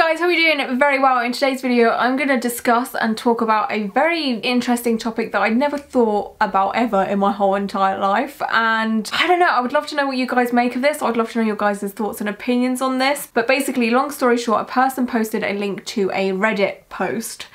guys, how are you doing? Very well. In today's video I'm going to discuss and talk about a very interesting topic that I'd never thought about ever in my whole entire life, and I don't know, I would love to know what you guys make of this. I'd love to know your guys' thoughts and opinions on this. But basically, long story short, a person posted a link to a Reddit post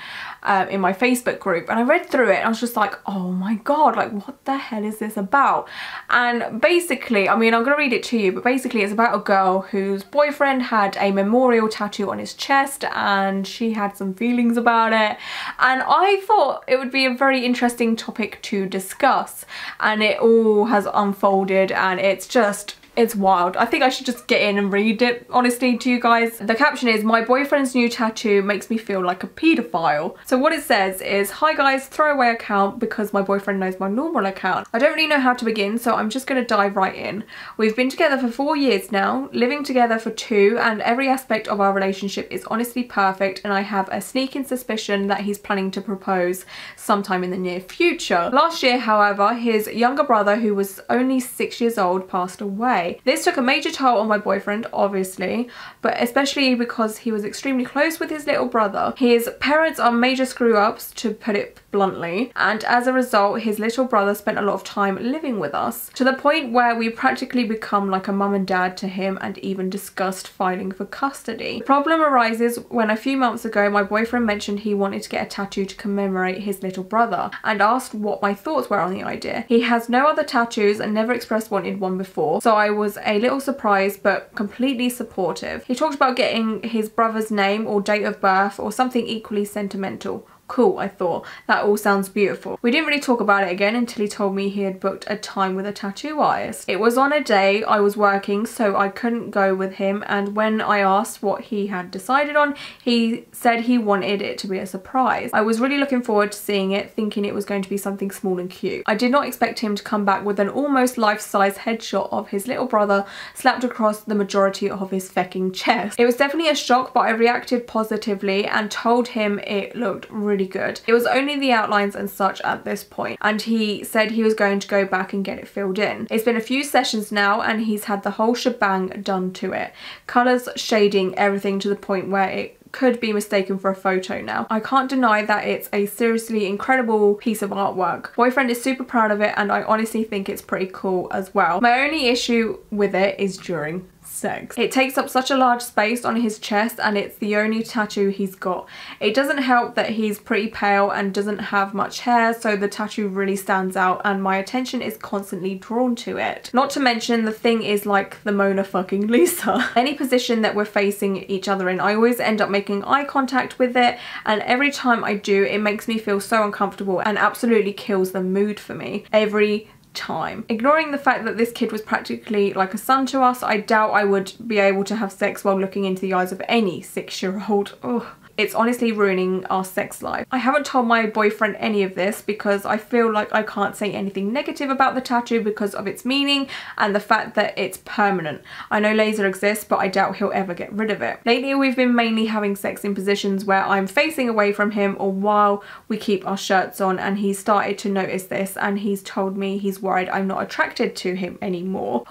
in my Facebook group, and I read through it and I was just like, oh my god, like what the hell is this about? And basically, I mean, I'm gonna read it to you, but basically it's about a girl whose boyfriend had a memorial tattoo on his chest and she had some feelings about it, and I thought it would be a very interesting topic to discuss, and it all has unfolded and it's wild. I think I should just get in and read it, honestly, to you guys. The caption is, "My boyfriend's new tattoo makes me feel like a paedophile." So what it says is, "Hi guys, throwaway account because my boyfriend knows my normal account. I don't really know how to begin, so I'm just gonna dive right in. We've been together for 4 years now, living together for 2, and every aspect of our relationship is honestly perfect, and I have a sneaking suspicion that he's planning to propose sometime in the near future. Last year, however, his younger brother, who was only 6 years old, passed away. This took a major toll on my boyfriend, obviously, but especially because he was extremely close with his little brother. His parents are major screw-ups, to put it bluntly, and as a result his little brother spent a lot of time living with us, to the point where we practically become like a mum and dad to him and even discussed filing for custody. The problem arises when a few months ago my boyfriend mentioned he wanted to get a tattoo to commemorate his little brother and asked what my thoughts were on the idea. He has no other tattoos and never expressed wanted one before, so I was a little surprised but completely supportive. He talked about getting his brother's name or date of birth or something equally sentimental. Cool, I thought. That all sounds beautiful. We didn't really talk about it again until he told me he had booked a time with a tattoo artist. It was on a day I was working, so I couldn't go with him, and when I asked what he had decided on, he said he wanted it to be a surprise. I was really looking forward to seeing it, thinking it was going to be something small and cute. I did not expect him to come back with an almost life-size headshot of his little brother slapped across the majority of his fecking chest. It was definitely a shock, but I reacted positively and told him it looked really good. It was only the outlines and such at this point, and he said he was going to go back and get it filled in. It's been a few sessions now and he's had the whole shebang done to it. Colours, shading, everything, to the point where it could be mistaken for a photo now. I can't deny that it's a seriously incredible piece of artwork. Boyfriend is super proud of it and I honestly think it's pretty cool as well. My only issue with it is during sex. It takes up such a large space on his chest and it's the only tattoo he's got. It doesn't help that he's pretty pale and doesn't have much hair, so the tattoo really stands out and my attention is constantly drawn to it. Not to mention the thing is like the Mona fucking Lisa. Any position that we're facing each other in, I always end up making eye contact with it, and every time I do it makes me feel so uncomfortable and absolutely kills the mood for me. Every time. Ignoring the fact that this kid was practically like a son to us, I doubt I would be able to have sex while looking into the eyes of any 6-year-old. Ugh. It's honestly ruining our sex life. I haven't told my boyfriend any of this because I feel like I can't say anything negative about the tattoo because of its meaning and the fact that it's permanent. I know laser exists, but I doubt he'll ever get rid of it. Lately we've been mainly having sex in positions where I'm facing away from him or while we keep our shirts on, and he's started to notice this and he's told me he's worried I'm not attracted to him anymore.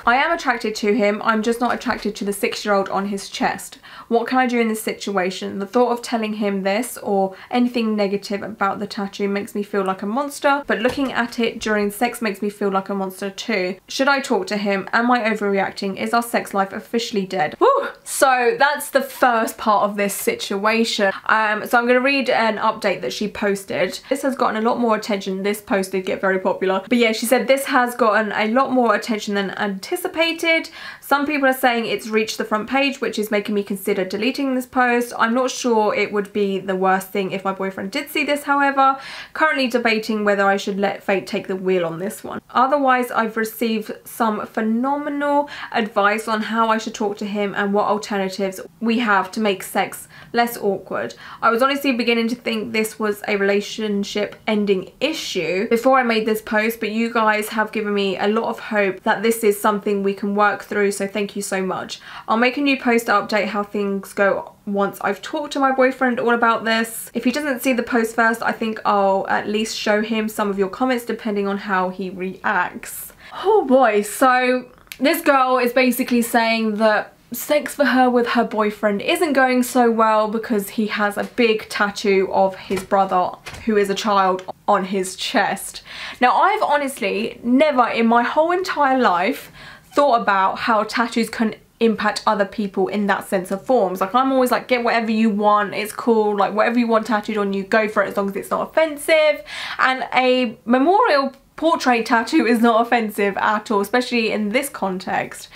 I am attracted to him, I'm just not attracted to the 6-year-old on his chest. What can I do in this situation? The thought of telling him this or anything negative about the tattoo makes me feel like a monster, but looking at it during sex makes me feel like a monster too. Should I talk to him? Am I overreacting? Is our sex life officially dead?" Woo! So that's the first part of this situation. So I'm going to read an update that she posted. This has gotten a lot more attention. This post did get very popular. But yeah, she said this has gotten a lot more attention than anticipated. Some people are saying it's reached the front page, which is making me consider deleting this post. I'm not sure it would be the worst thing if my boyfriend did see this, however. Currently debating whether I should let fate take the wheel on this one. Otherwise, I've received some phenomenal advice on how I should talk to him and what alternatives we have to make sex less awkward. I was honestly beginning to think this was a relationship ending issue before I made this post, but you guys have given me a lot of hope that this is something we can work through, so thank you so much. I'll make a new post to update how things go once I've talked to my boyfriend all about this. If he doesn't see the post first, I think I'll at least show him some of your comments depending on how he reacts. Oh boy, so this girl is basically saying that sex for her with her boyfriend isn't going so well because he has a big tattoo of his brother, who is a child, on his chest. Now, I've honestly never in my whole entire life thought about how tattoos can impact other people in that sense of forms. Like, I'm always like, get whatever you want, it's cool, like whatever you want tattooed on you, go for it, as long as it's not offensive. And a memorial portrait tattoo is not offensive at all, especially in this context.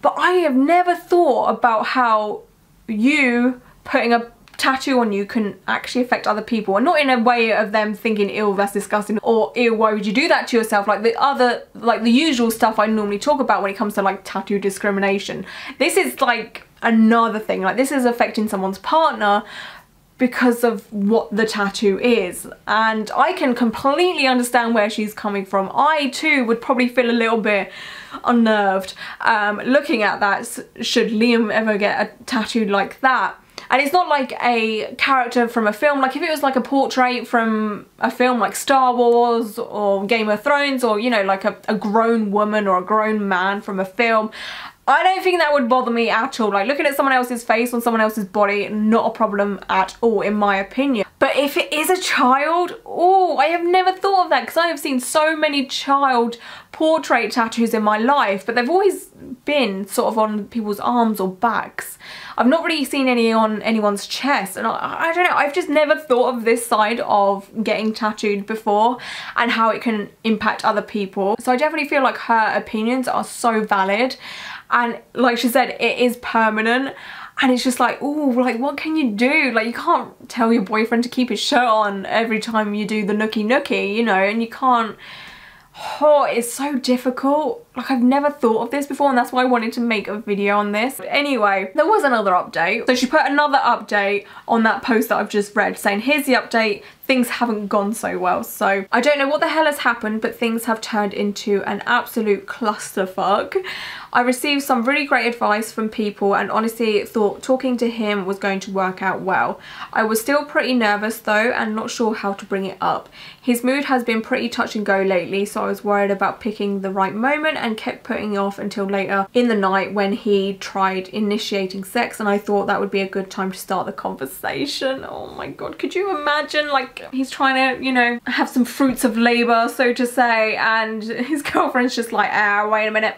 But I have never thought about how you putting a tattoo on you can actually affect other people, and not in a way of them thinking, ew, that's disgusting, or ew, why would you do that to yourself, like the usual stuff I normally talk about when it comes to like tattoo discrimination. This is like another thing, like this is affecting someone's partner because of what the tattoo is, and I can completely understand where she's coming from. I too would probably feel a little bit unnerved looking at that, should Liam ever get a tattoo like that. And it's not like a character from a film. Like if it was like a portrait from a film like Star Wars or Game of Thrones, or, you know, like a grown woman or a grown man from a film, I don't think that would bother me at all. Like looking at someone else's face on someone else's body, not a problem at all in my opinion. But if it is a child, oh, I have never thought of that, because I have seen so many child portrait tattoos in my life, but they've always been sort of on people's arms or backs. I've not really seen any on anyone's chest, and I don't know, I've just never thought of this side of getting tattooed before and how it can impact other people. So I definitely feel like her opinions are so valid, and like she said, it is permanent. And it's just like, oh, like what can you do? Like you can't tell your boyfriend to keep his shirt on every time you do the nookie nookie, you know, and you can't, oh, it's so difficult. Like I've never thought of this before, and that's why I wanted to make a video on this. But anyway, there was another update. So she put another update on that post that I've just read saying, here's the update, things haven't gone so well. So I don't know what the hell has happened, but things have turned into an absolute clusterfuck. I received some really great advice from people and honestly thought talking to him was going to work out well. I was still pretty nervous though and not sure how to bring it up. His mood has been pretty touch and go lately, so I was worried about picking the right moment and kept putting it off until later in the night when he tried initiating sex, and I thought that would be a good time to start the conversation. Oh my god, could you imagine, like he's trying to, you know, have some fruits of labour, so to say, and his girlfriend's just like, ah, wait a minute.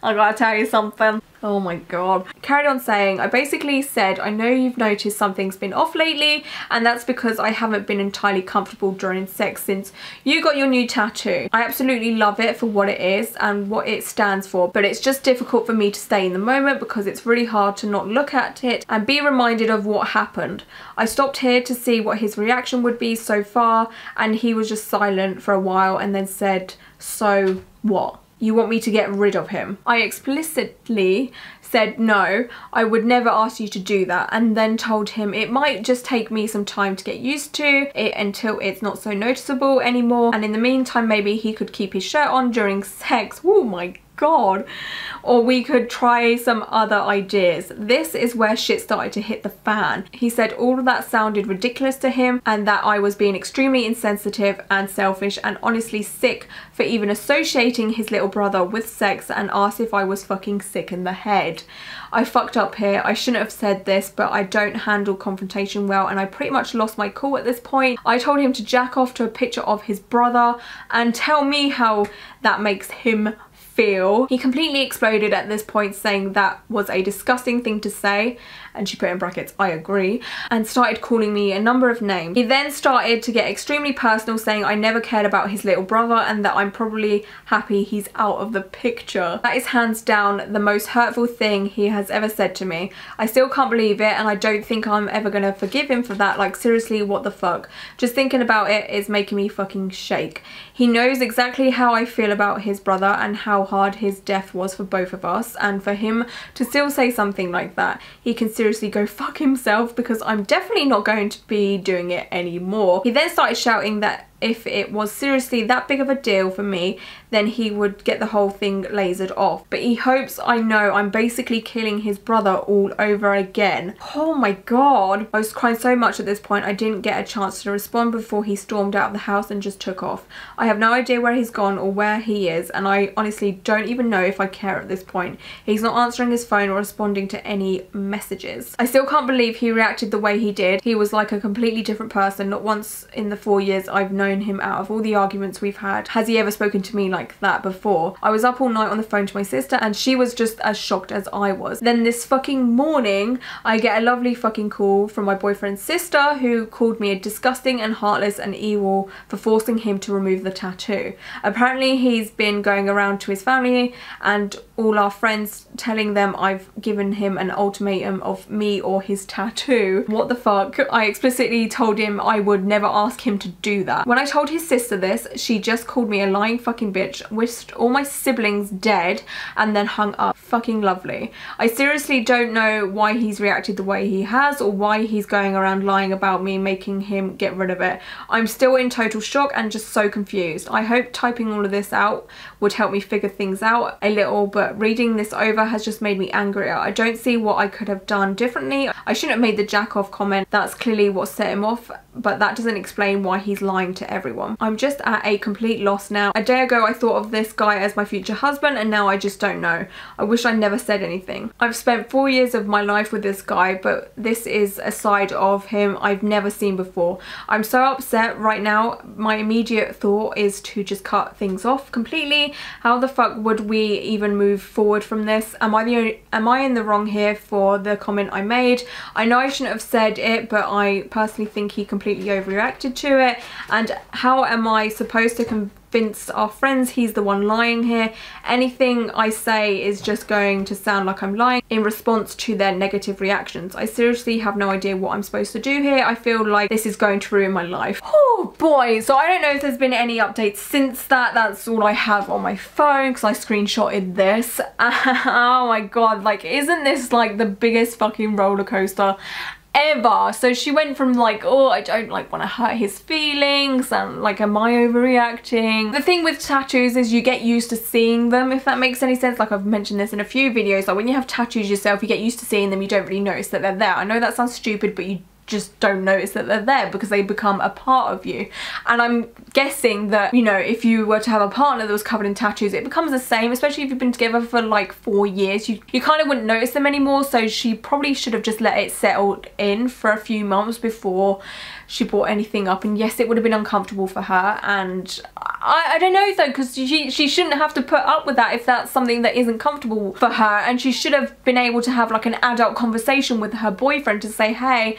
I gotta tell you something. Oh my god. Carried on saying, I basically said, I know you've noticed something's been off lately, and that's because I haven't been entirely comfortable during sex since you got your new tattoo. I absolutely love it for what it is and what it stands for, but it's just difficult for me to stay in the moment because it's really hard to not look at it and be reminded of what happened. I stopped here to see what his reaction would be so far, and he was just silent for a while and then said, so what? You want me to get rid of him? I explicitly said no, I would never ask you to do that, and then told him it might just take me some time to get used to it until it's not so noticeable anymore, and in the meantime maybe he could keep his shirt on during sex. Oh my god. Or we could try some other ideas. This is where shit started to hit the fan. He said all of that sounded ridiculous to him and that I was being extremely insensitive and selfish and honestly sick for even associating his little brother with sex, and asked if I was fucking sick in the head. I fucked up here. I shouldn't have said this, but I don't handle confrontation well, and I pretty much lost my cool at this point. I told him to jack off to a picture of his brother and tell me how that makes him feel. He completely exploded at this point, saying that was a disgusting thing to say, and she put in brackets, I agree, and started calling me a number of names. He then started to get extremely personal, saying I never cared about his little brother and that I'm probably happy he's out of the picture. That is hands down the most hurtful thing he has ever said to me. I still can't believe it, and I don't think I'm ever gonna forgive him for that. Like seriously, what the fuck? Just thinking about it is making me fucking shake. He knows exactly how I feel about his brother and how hard his death was for both of us, and for him to still say something like that, he can seriously go fuck himself, because I'm definitely not going to be doing it anymore. He then started shouting that if it was seriously that big of a deal for me, then he would get the whole thing lasered off. But he hopes I know I'm basically killing his brother all over again. Oh my god. I was crying so much at this point I didn't get a chance to respond before he stormed out of the house and just took off. I have no idea where he's gone or where he is, and I honestly don't even know if I care at this point. He's not answering his phone or responding to any messages. I still can't believe he reacted the way he did. He was like a completely different person. Not once in the 4 years I've known him, out of all the arguments we've had, has he ever spoken to me like that before. I was up all night on the phone to my sister and she was just as shocked as I was. Then this fucking morning I get a lovely fucking call from my boyfriend's sister, who called me a disgusting and heartless and evil for forcing him to remove the tattoo. Apparently he's been going around to his family and all our friends telling them I've given him an ultimatum of me or his tattoo. What the fuck? I explicitly told him I would never ask him to do that. When I told his sister this, she just called me a lying fucking bitch, wished all my siblings dead, and then hung up. Fucking lovely. I seriously don't know why he's reacted the way he has, or why he's going around lying about me, making him get rid of it. I'm still in total shock and just so confused. I hope typing all of this out would help me figure things out a little, but reading this over has just made me angrier. I don't see what I could have done differently. I shouldn't have made the jack off comment. That's clearly what set him off, but that doesn't explain why he's lying to everyone. I'm just at a complete loss now. A day ago I thought of this guy as my future husband, and now I just don't know. I wish I never said anything. I've spent 4 years of my life with this guy, but this is a side of him I've never seen before. I'm so upset right now. My immediate thought is to just cut things off completely. How the fuck would we even move forward from this? Am I in the wrong here for the comment I made? I know I shouldn't have said it, but I personally think he completely overreacted to it. And how am I supposed to convince our friends he's the one lying here? Anything I say is just going to sound like I'm lying in response to their negative reactions. I seriously have no idea what I'm supposed to do here. I feel like this is going to ruin my life. Oh boy. So I don't know if there's been any updates since that. That's all I have on my phone because I screenshotted this. Oh my god, like, isn't this like the biggest fucking roller coaster ever? So she went from like, oh, I don't like want to hurt his feelings, and like, am I overreacting? The thing with tattoos is you get used to seeing them, if that makes any sense. Like, I've mentioned this in a few videos, like when you have tattoos yourself, you get used to seeing them, you don't really notice that they're there. I know that sounds stupid, but you just don't notice that they're there because they become a part of you. And I'm guessing that, you know, if you were to have a partner that was covered in tattoos, it becomes the same, especially if you've been together for like 4 years. You kind of wouldn't notice them anymore, so she probably should have just let it settle in for a few months before she brought anything up. And yes, it would have been uncomfortable for her, and I don't know though, because she shouldn't have to put up with that if that's something that isn't comfortable for her. And she should have been able to have like an adult conversation with her boyfriend to say, hey,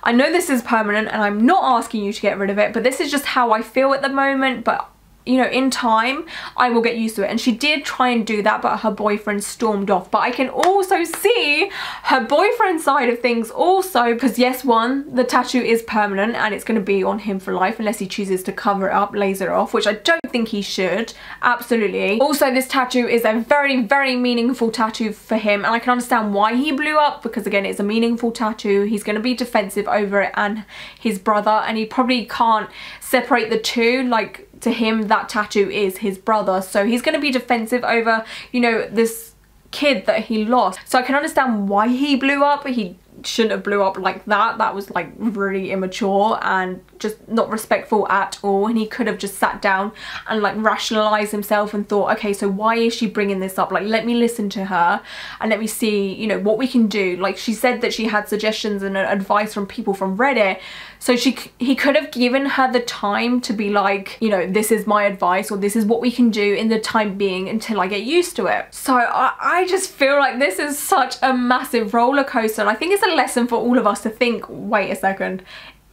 I know this is permanent and I'm not asking you to get rid of it, but this is just how I feel at the moment, but you know, in time I will get used to it. And she did try and do that, but her boyfriend stormed off. But I can also see her boyfriend's side of things also, because yes, one, the tattoo is permanent and it's going to be on him for life unless he chooses to cover it up, laser it off, which I don't think he should. Absolutely. Also, this tattoo is a very, very meaningful tattoo for him, and I can understand why he blew up, because again, it's a meaningful tattoo. He's going to be defensive over it and his brother, and he probably can't separate the two. Like, to him, that tattoo is his brother, so he's going to be defensive over, you know, this kid that he lost. So I can understand why he blew up. He shouldn't have blew up like that. That was like really immature and just not respectful at all. And he could have just sat down and like rationalized himself and thought, okay, so why is she bringing this up? Like, let me listen to her and let me see, you know, what we can do. Like, she said that she had suggestions and advice from people from Reddit, so he could have given her the time to be like, you know, this is my advice, or this is what we can do in the time being until I get used to it. So I just feel like this is such a massive roller coaster, and I think it's a lesson for all of us to think, wait a second,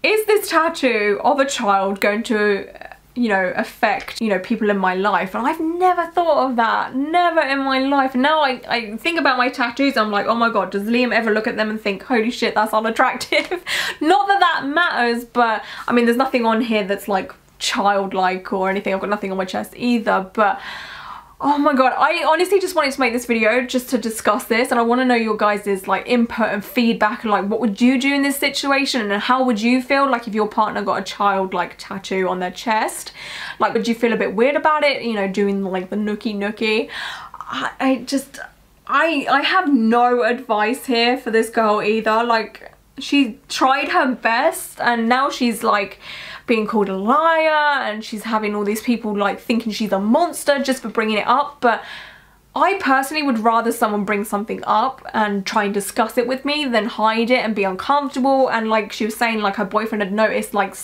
is this tattoo of a child going to, you know, affect, you know, people in my life? And I've never thought of that, never in my life. And now I think about my tattoos, I'm like, oh my god, does Liam ever look at them and think, holy shit, that's unattractive? Not that that matters, but I mean, there's nothing on here that's like childlike or anything. I've got nothing on my chest either, but Oh my god, I honestly just wanted to make this video just to discuss this, and I want to know your guys' like input and feedback, and like what would you do in this situation, and how would you feel like if your partner got a child like tattoo on their chest? Like, would you feel a bit weird about it, you know, doing like the nookie? I have no advice here for this girl either. Like, she tried her best and now she's like being called a liar, and she's having all these people like thinking she's a monster just for bringing it up. But I personally would rather someone bring something up and try and discuss it with me than hide it and be uncomfortable. And like she was saying, like her boyfriend had noticed like,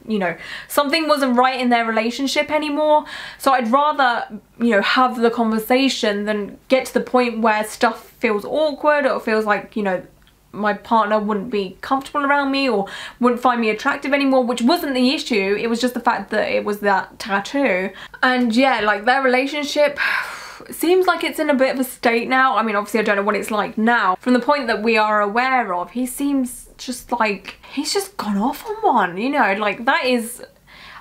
you know, something wasn't right in their relationship anymore. So I'd rather, you know, have the conversation than get to the point where stuff feels awkward, or feels like, you know, my partner wouldn't be comfortable around me or wouldn't find me attractive anymore, which wasn't the issue. It was just the fact that it was that tattoo. And yeah, like their relationship seems like it's in a bit of a state now. I mean, obviously I don't know what it's like now. From the point that we are aware of, he seems just like he's just gone off on one, you know, like that is,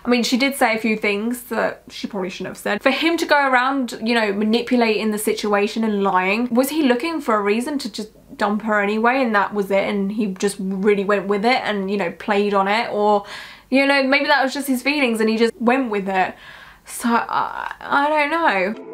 I mean, she did say a few things that she probably shouldn't have said. For him to go around, you know, manipulating the situation and lying, was he looking for a reason to just dump her anyway and that was it, and he just really went with it and, you know, played on it? Or, you know, maybe that was just his feelings and he just went with it. So I don't know.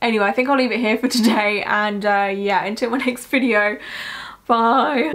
Anyway, I think I'll leave it here for today, and yeah, until my next video, bye.